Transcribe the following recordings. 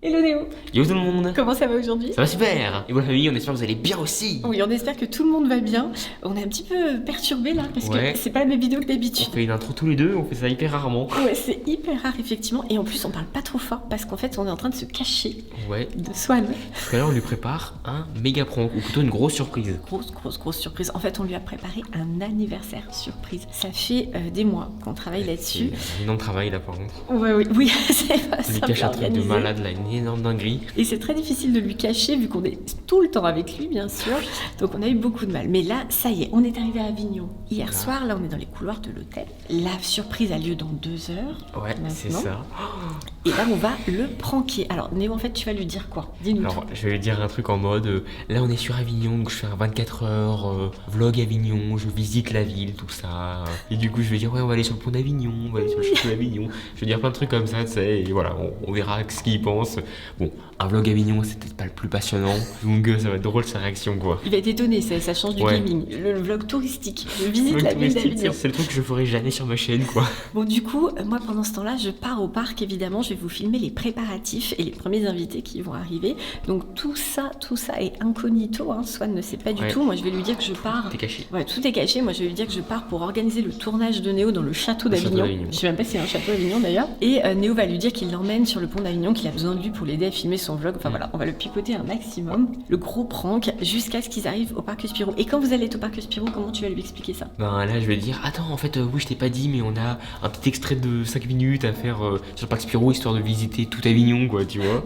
Hello Néo. Yo tout le monde. Comment ça va aujourd'hui? Ça va super. Et votre famille, on espère que vous allez bien aussi. Oui, on espère que tout le monde va bien. On est un petit peu perturbé là parce que c'est pas la même vidéo que d'habitude. On fait une intro tous les deux, on fait ça hyper rarement. Ouais, c'est hyper rare effectivement. Et en plus, on parle pas trop fort parce qu'en fait, on est en train de se cacher de Swan. Parce que là, on lui prépare un méga prank ou plutôt une grosse surprise. Grosse surprise. En fait, on lui a préparé un anniversaire surprise. Ça fait des mois qu'on travaille là-dessus. C'est un énorme travail là par contre. Oui, c'est pas ça. On lui cache un truc de malade là, une énorme dinguerie. Et c'est très difficile de lui cacher vu qu'on est tout le temps avec lui, bien sûr. Donc on a eu beaucoup de mal. Mais là, ça y est, on est arrivé à Avignon hier soir. Là, on est dans les couloirs de l'hôtel. La surprise a lieu dans 2 heures. Ouais, c'est ça. Et là, on va le pranker. Alors, Néo, en fait, tu vas lui dire quoi? Dis-nous. Alors, je vais lui dire un truc en mode là, on est sur Avignon, donc je fais un 24 heures vlog Avignon, je visite la ville, tout ça. Et du coup, je vais dire ouais, on va aller sur le pont d'Avignon, on va aller sur le château d'Avignon. Je vais dire plein de trucs comme ça, tu sais. Et voilà, on verra ce qu'il pense. Bon, un vlog Avignon, c'est peut-être pas le plus passionnant, donc ça va être drôle sa réaction, quoi. Il va être étonné, ça change du gaming. Le vlog touristique, je visite la ville d'Avignon. C'est le truc que je ferai jamais sur ma chaîne, quoi. Bon, du coup, moi pendant ce temps-là, je pars au parc, évidemment, je vais vous filmer les préparatifs et les premiers invités qui vont arriver. Donc tout ça est incognito, hein. Swan ne sait pas du tout. Moi, je vais lui dire que je pars. Tout est caché. Ouais, tout est caché. Moi, je vais lui dire que je pars pour organiser le tournage de Néo dans le château d'Avignon. Je sais même pas si c'est un château d'Avignon d'ailleurs. Et Néo va lui dire qu'il l'emmène sur le pont d'Avignon, qu'il a besoin de lui pour l'aider à filmer son vlog. Enfin voilà, on va le pipoter un maximum. Le gros prank jusqu'à ce qu'ils arrivent au parc Spirou. Et quand vous allez être au parc Spirou, comment tu vas lui expliquer ça? Ben là, je vais dire attends, en fait, oui, je t'ai pas dit, mais on a un petit extrait de 5 minutes à faire sur le parc Spirou histoire de visiter tout Avignon, quoi, tu vois.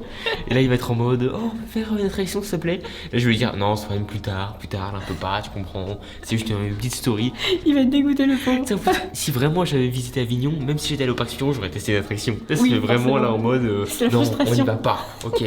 Et là, il va être en mode oh, on peut faire une attraction, s'il te plaît. Là, je vais lui dire non, c'est même plus tard, là, on peut pas, tu comprends. C'est juste une petite story. Il va être dégoûté, le pauvre. Si vraiment j'avais visité Avignon, même si j'étais allé au parc Spirou, j'aurais testé l'attraction. Là, oui, c'est vraiment là en mode non, on y va pas, ok.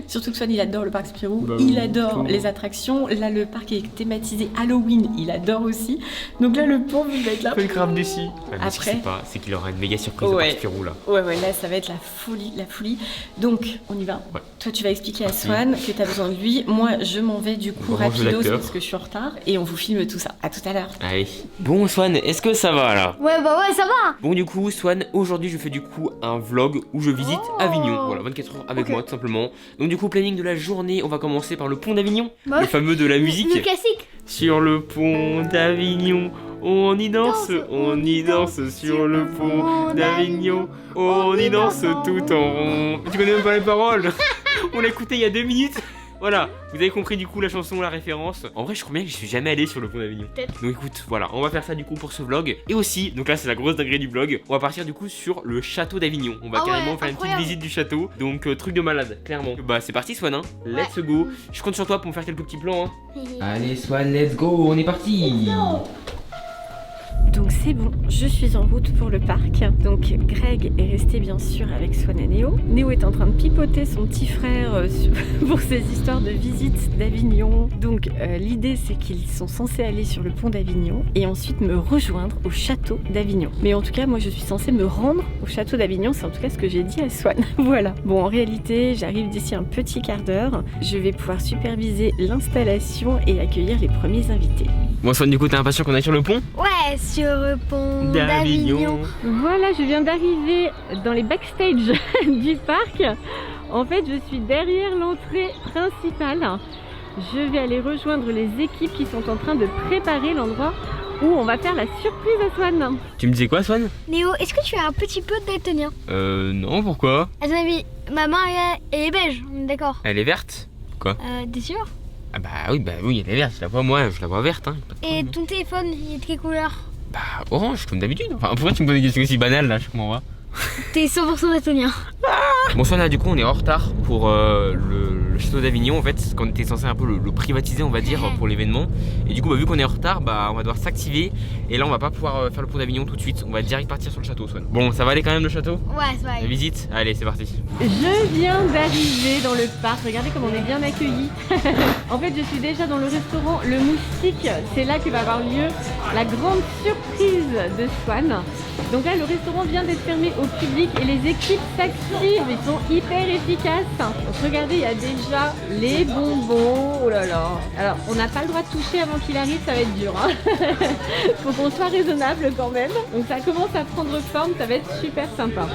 Surtout que Swan, il adore le parc Spirou, il adore les attractions. Là, le parc est thématisé Halloween, il adore aussi. Donc là, le pauvre, il va être là. Il grave déçu. Après, c'est qu'il aura une méga surprise au parc Spirou là. Ouais, là, ça va être la folie. Donc, on y va. Toi, tu vas expliquer à Swan que tu as besoin de lui. Moi, je m'en vais du coup rapidos parce que je suis en retard et on vous filme tout ça. À tout à l'heure. Allez. Bon, Swan, est-ce que ça va là? Ouais, ça va. Bon, du coup, Swan, aujourd'hui, je fais du coup un vlog où je visite Avignon. Voilà, 24 heures avec moi, tout simplement. Donc, du coup, planning de la journée, on va commencer par le pont d'Avignon, le fameux de la musique. Le classique. Sur le pont d'Avignon, on y danse sur le pont d'Avignon, on y danse tout en rond. Tu connais même pas les paroles? On l'a écouté il y a 2 minutes. Voilà, vous avez compris du coup la chanson, la référence. En vrai, je crois bien que je suis jamais allé sur le pont d'Avignon. Donc écoute, voilà, on va faire ça du coup pour ce vlog. Et aussi, donc là c'est la grosse dinguerie du vlog, on va partir du coup sur le château d'Avignon. On va carrément faire une petite visite du château. Donc truc de malade, clairement. Bah c'est parti Swan, hein. Let's go. Je compte sur toi pour me faire quelques petits plans, hein. Allez Swan, let's go, on est parti. Donc c'est bon, je suis en route pour le parc. Donc Greg est resté bien sûr avec Swan et Néo. Néo est en train de pipoter son petit frère pour ses histoires de visite d'Avignon. Donc l'idée c'est qu'ils sont censés aller sur le pont d'Avignon et ensuite me rejoindre au château d'Avignon. Mais en tout cas moi je suis censée me rendre au château d'Avignon, c'est en tout cas ce que j'ai dit à Swan. Voilà. Bon en réalité j'arrive d'ici un petit quart d'heure. Je vais pouvoir superviser l'installation et accueillir les premiers invités. Bon Swan, du coup t'es impatient qu'on aille sur le pont? Ouais, sur le pont d'Avignon. Voilà, je viens d'arriver dans les backstage du parc. En fait, je suis derrière l'entrée principale. Je vais aller rejoindre les équipes qui sont en train de préparer l'endroit où on va faire la surprise à Swan. Tu me disais quoi Swan? Néo, est-ce que tu es un petit peu daltonien? Non, pourquoi? À ton avis, ma main elle est beige, on est d'accord? Elle est verte? Quoi? T'es sûr? Ah bah oui, elle est verte, je la vois moi, je la vois verte, hein. Et ton téléphone, il est de quelle couleur? Bah orange, comme d'habitude. Enfin, pourquoi tu me poses des questions aussi banales là, je comprends pas. T'es 100% daltonien. Bon Swan, là du coup on est en retard pour le château d'Avignon en fait, parce qu'on était censé un peu le privatiser on va dire pour l'événement. Et du coup vu qu'on est en retard, on va devoir s'activer. Et là on va pas pouvoir faire le pont d'Avignon tout de suite, on va direct partir sur le château Swan. Bon, ça va aller quand même le château? Ouais, ça va aller. La visite? Allez, c'est parti. Je viens d'arriver dans le parc, regardez comme on est bien accueillis. En fait je suis déjà dans le restaurant Le Moustique, c'est là que va avoir lieu la grande surprise de Swan. Donc là, le restaurant vient d'être fermé au public et les équipes s'activent. Ils sont hyper efficaces. Donc regardez, il y a déjà les bonbons. Oh là là. Alors, on n'a pas le droit de toucher avant qu'il arrive, ça va être dur. Hein. Faut qu'on soit raisonnable quand même. Donc ça commence à prendre forme, ça va être super sympa.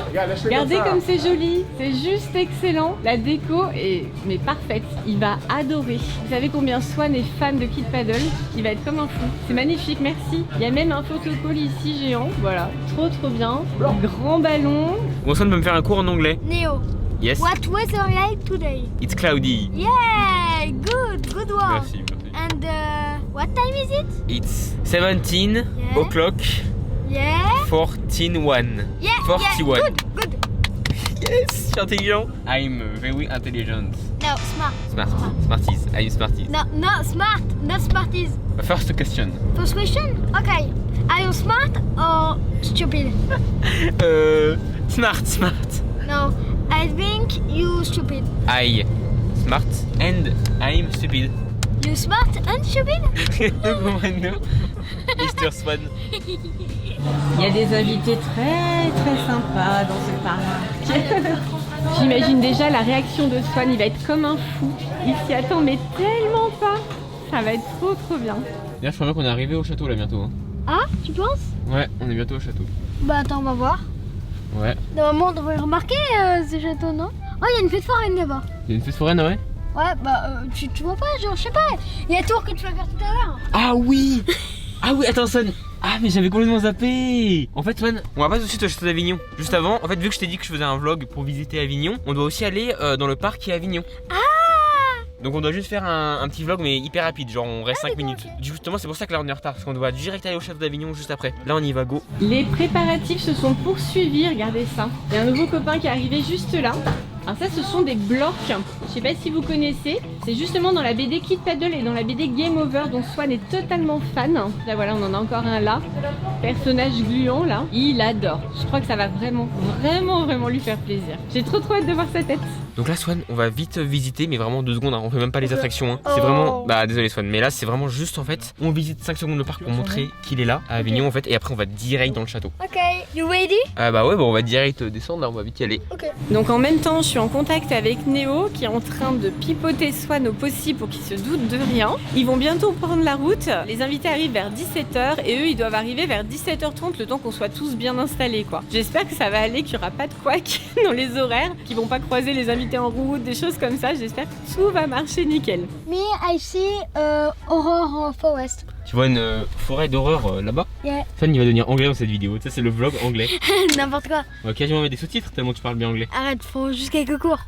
Regardez comme c'est joli. C'est juste excellent. La déco est mais parfaite. Il va adorer. Vous savez combien Swan est fan de Kid Paddle? Il va être comme un fou. C'est magnifique, merci. Il y a même un photocall ici géant. Voilà, trop bien. Grand ballon. Bon, Swan peut me faire un cours en anglais. Neo, Yes. what weather like today? It's cloudy. Yeah, good work. Merci. And what time is it? It's 17 o'clock Yeah. 41. Yeah. 41. Yeah. Good. Yes, je suis intelligent. I'm very intelligent. No, smart. Smarties. I'm smarties. No, smart. Not smarties. First question. First question? Okay. Are you smart or stupid? Smart. No, I think you stupid. I smart and I'm stupid. You smart and stupid? Mr. Swan. Il y a des invités très sympas dans ce parc. J'imagine déjà la réaction de Swan, il va être comme un fou. Il s'y attend mais tellement pas. Ça va être trop bien. D'ailleurs, je crois bien qu'on est arrivé au château là bientôt. Hein. Ah, tu penses? Ouais, on est bientôt au château. Bah attends, on va voir. Ouais. Normalement, on devrait remarquer ce château, non? Oh, il y a une fête foraine là-bas. Il y a une fête foraine, ouais? Ouais, bah tu vois pas, genre, je sais pas. Il y a la tour que tu vas faire tout à l'heure. Ah oui. Ah oui, attends Swan. Ah mais j'avais complètement zappé. En fait Swan, on va pas tout de suite au château d'Avignon. Juste avant, en fait vu que je t'ai dit que je faisais un vlog pour visiter Avignon, on doit aussi aller dans le parc qui est Avignon. Ah. Donc on doit juste faire un petit vlog mais hyper rapide, genre on reste 5 minutes. Okay. Justement c'est pour ça que là on est en retard, parce qu'on doit direct aller au château d'Avignon juste après. Là on y va, go. Les préparatifs se sont poursuivis, regardez ça. Il y a un nouveau copain qui est arrivé juste là. Alors ça, ce sont des blocs. Je sais pas si vous connaissez. C'est justement dans la BD Kid Paddle et dans la BD Game Over dont Swan est totalement fan. Là voilà, on en a encore un là. Personnage gluant là. Il adore. Je crois que ça va vraiment lui faire plaisir. J'ai trop hâte de voir sa tête. Donc là Swan, on va vite visiter, mais vraiment 2 secondes, hein. On fait même pas les attractions. Hein. C'est vraiment... Bah désolé Swan, mais là c'est vraiment juste en fait, on visite 5 secondes le parc pour montrer qu'il est là, à Avignon en fait, et après on va direct dans le château. Ok, you ready? Bah ouais, bah on va direct descendre, là on va vite y aller. Ok. Donc en même temps, je suis en contact avec Néo qui est en train de pipoter Swan au possible pour qu'il se doute de rien. Ils vont bientôt prendre la route. Les invités arrivent vers 17h et eux ils doivent arriver vers 17h30 le temps qu'on soit tous bien installés quoi. J'espère que ça va aller, qu'il n'y aura pas de couac dans les horaires, qu'ils vont pas croiser les invités en route, des choses comme ça. J'espère que tout va marcher nickel. Me, I see Horror Forest. Tu vois une forêt d'horreur là-bas? Yeah. Swan il va devenir anglais dans cette vidéo, tu sais c'est le vlog anglais. N'importe quoi. On va quasiment mettre des sous-titres tellement tu parles bien anglais. Arrête, faut juste quelques cours.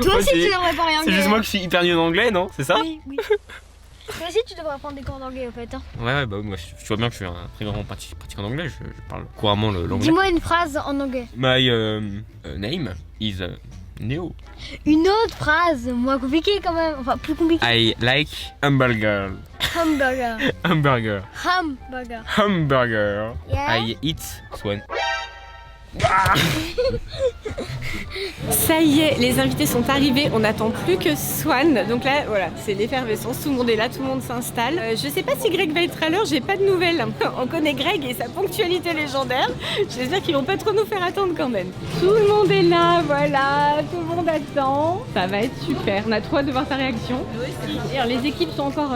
Toi Ouais, aussi, tu devrais parler anglais. C'est juste moi que je suis hyper nul en anglais, non? C'est ça? Oui. Toi aussi, tu devrais prendre des cours d'anglais en fait. Hein. Ouais, bah moi je vois bien que je suis un très grand pratiquant d'anglais, je parle couramment l'anglais. Dis-moi une phrase en anglais. My name is Neo. Une autre phrase, moins compliquée quand même. Enfin, plus compliquée. I like hamburger. Hamburger. Hamburger. Hamburger. Hamburger. Yeah. I eat Swan. Ça y est, les invités sont arrivés, on n'attend plus que Swan. Donc là, voilà, c'est l'effervescence, tout le monde est là, tout le monde s'installe. Je sais pas si Greg va être à l'heure, j'ai pas de nouvelles. On connaît Greg et sa ponctualité légendaire. J'espère qu'ils vont pas trop nous faire attendre quand même. Tout le monde est là, voilà, tout le monde attend. Ça va être super, on a trop hâte de voir sa réaction. Nous aussi. Et alors les équipes sont encore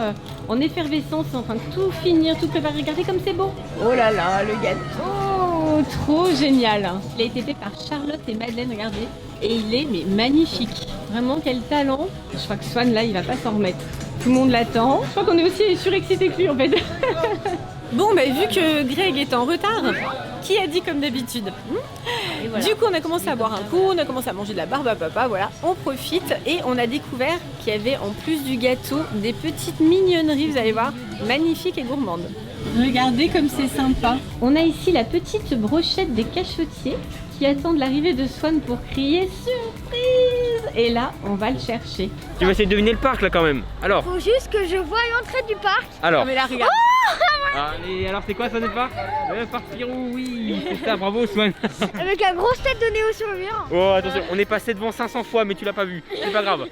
en effervescence, en train de tout finir, tout préparer. Regardez comme c'est beau. Oh là là, le gâteau, trop génial. Il a été fait par Charlotte et Madeleine, regardez. Et il est mais magnifique. Vraiment quel talent. Je crois que Swan là il va pas s'en remettre. Tout le monde l'attend. Je crois qu'on est aussi surexcité que lui en fait. Bon bah vu que Greg est en retard, qui a dit comme d'habitude voilà. Du coup on a commencé à boire un coup, on a commencé à manger de la barbe à papa, voilà, on profite et on a découvert qu'il y avait en plus du gâteau des petites mignonneries, vous allez voir, magnifiques et gourmandes. Regardez comme c'est sympa. On a ici la petite brochette des cachotiers qui attendent l'arrivée de Swan pour crier surprise. Et là, on va le chercher. Tu vas essayer de deviner le parc là quand même. Alors. Faut juste que je voie l'entrée du parc. Alors. Ah mais là, regarde. Allez, alors c'est quoi ça, n'est pas? Le parc Spirou, oui, c'est ça, bravo Swan. Avec la grosse tête de Néo sur le mur. Oh attention, on est passé devant 500 fois mais tu l'as pas vu, c'est pas grave.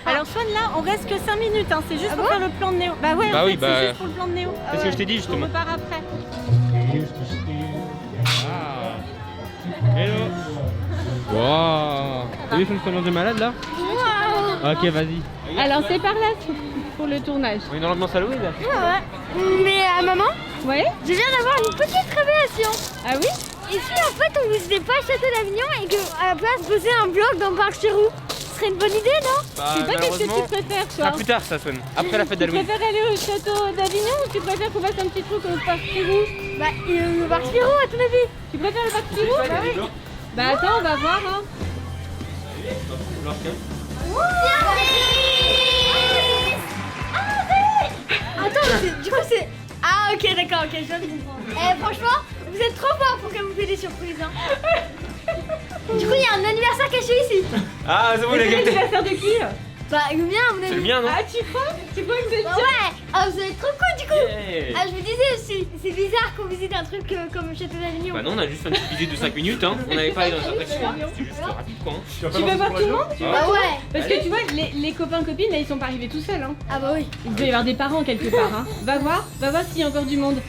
Alors Swan là, on reste que 5 minutes, hein. C'est juste pour faire le plan de Néo. Bah ouais, Bah en oui, fait, bah, c'est juste pour le plan de Néo. C'est ce que je t'ai dit justement. On repart après. Hello. Wow. T'as vu son challenge de malade là? Ok, vas-y. Alors c'est par là pour le tournage. On est dans l'ambiance Halloween là. Ouais. Mais maman, Ouais. je viens d'avoir une petite révélation. Ah oui? Et si en fait on visitait pas le château d'Avignon et qu'à la place poser un blog dans Parc Chirou, ce serait une bonne idée, non? Je sais pas qu'est-ce que tu préfères toi. Ah, plus tard ça sonne. Après la fête Tu d'Halloween. préfères aller au château d'Avignon ou tu préfères qu'on fasse un petit truc au parc Spirou? Bah le Parc Chirou à ton avis? Tu préfères le parc Spirou? Bah oui. Bah attends, on va voir hein. Attends, du coup c'est... Ah ok d'accord, ok, je viens de comprendre. Franchement, vous êtes trop forts pour qu'elle vous fait des surprises. Hein. Du coup, il y a un anniversaire caché ici. Ah, c'est bon, il a C'est capté. l'anniversaire de qui? Bah le mien, à mon avis. C'est le mien, non? Ah tu crois? Tu crois que c'est Bah ouais. Ah vous êtes trop cool du coup. Yeah. Ah je me disais, c'est bizarre qu'on visite un truc comme le château d'Avignon. Bah non, on a juste fait une petite visite de 5 minutes, hein. On n'avait pas allé dans les attractions, hein. C'était juste rapide quoi. Hein. Tu veux voir tout le monde? Bah ouais. Parce que tu vois, les copains-copines là ils sont pas arrivés tout seuls hein. Ah bah oui. Il doit y avoir des parents quelque part hein. Va voir s'il y a encore du monde.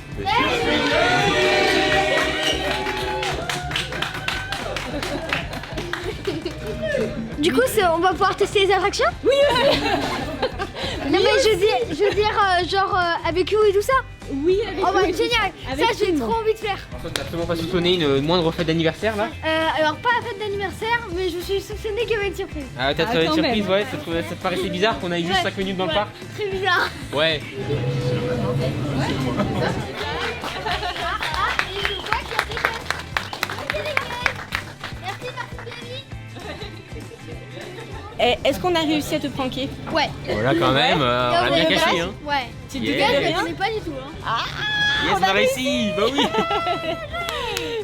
Du coup, on va pouvoir tester les attractions? Oui. Non mais je veux dire genre avec vous et tout ça. Oui, avec Oh bah nous. génial. Avec Ça tout j'ai le trop monde. envie de faire. On n'a absolument pas soupçonné une moindre fête d'anniversaire là. Alors pas la fête d'anniversaire, mais je suis soupçonnée qu'il y avait une surprise. Ah, peut-être Ah, une quand surprise, même. ouais. Ça te paraissait bizarre qu'on aille juste Ouais, 5 minutes dans le ouais, parc? Très bizarre. Ouais. Ah, et je vois qu'il y a des choses. Ok les gars. Merci, Est-ce qu'on a réussi à te pranker? Ouais. Voilà, quand même, on a bien caché, hein. Ouais. Tu Yeah. devais Je rien. connais pas du tout. Hein. Yes, on a réussi! Bah oui!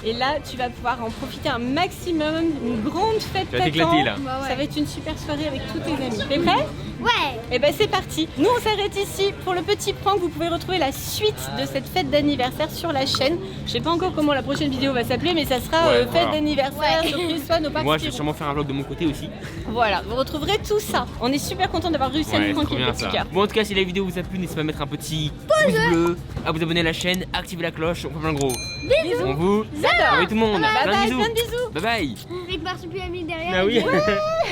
Et là, tu vas pouvoir en profiter un maximum, une grande fête Tu vas t'éclater t'attend. là. Bah Ça ouais. va être une super soirée avec tous tes amis. T'es prêt? Ouais. Et ben c'est parti. Nous on s'arrête ici pour le petit prank. Vous pouvez retrouver la suite de cette fête d'anniversaire sur la chaîne. Je sais pas encore comment la prochaine vidéo va s'appeler, mais ça sera Ouais, fête voilà. d'anniversaire, Ouais. surprise soit nos parcs Moi, je vais Spirou. sûrement faire un vlog de mon côté aussi. Voilà, vous retrouverez tout ça. On est super content d'avoir réussi à Ouais, nous trop pranker le bien petit ça. cœur. Bon, en tout cas, si la vidéo vous a plu, n'hésitez pas à mettre un petit pouce bleu, à vous abonner à la chaîne, activer la cloche, on fait plein de gros. Bisous. On vous J'adore. avec tout le monde. Bye Plein de bye, bisous. plein de bisous. Bye bye. Avec Marsupilami derrière. Ah oui.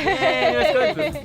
Hey, mascotte.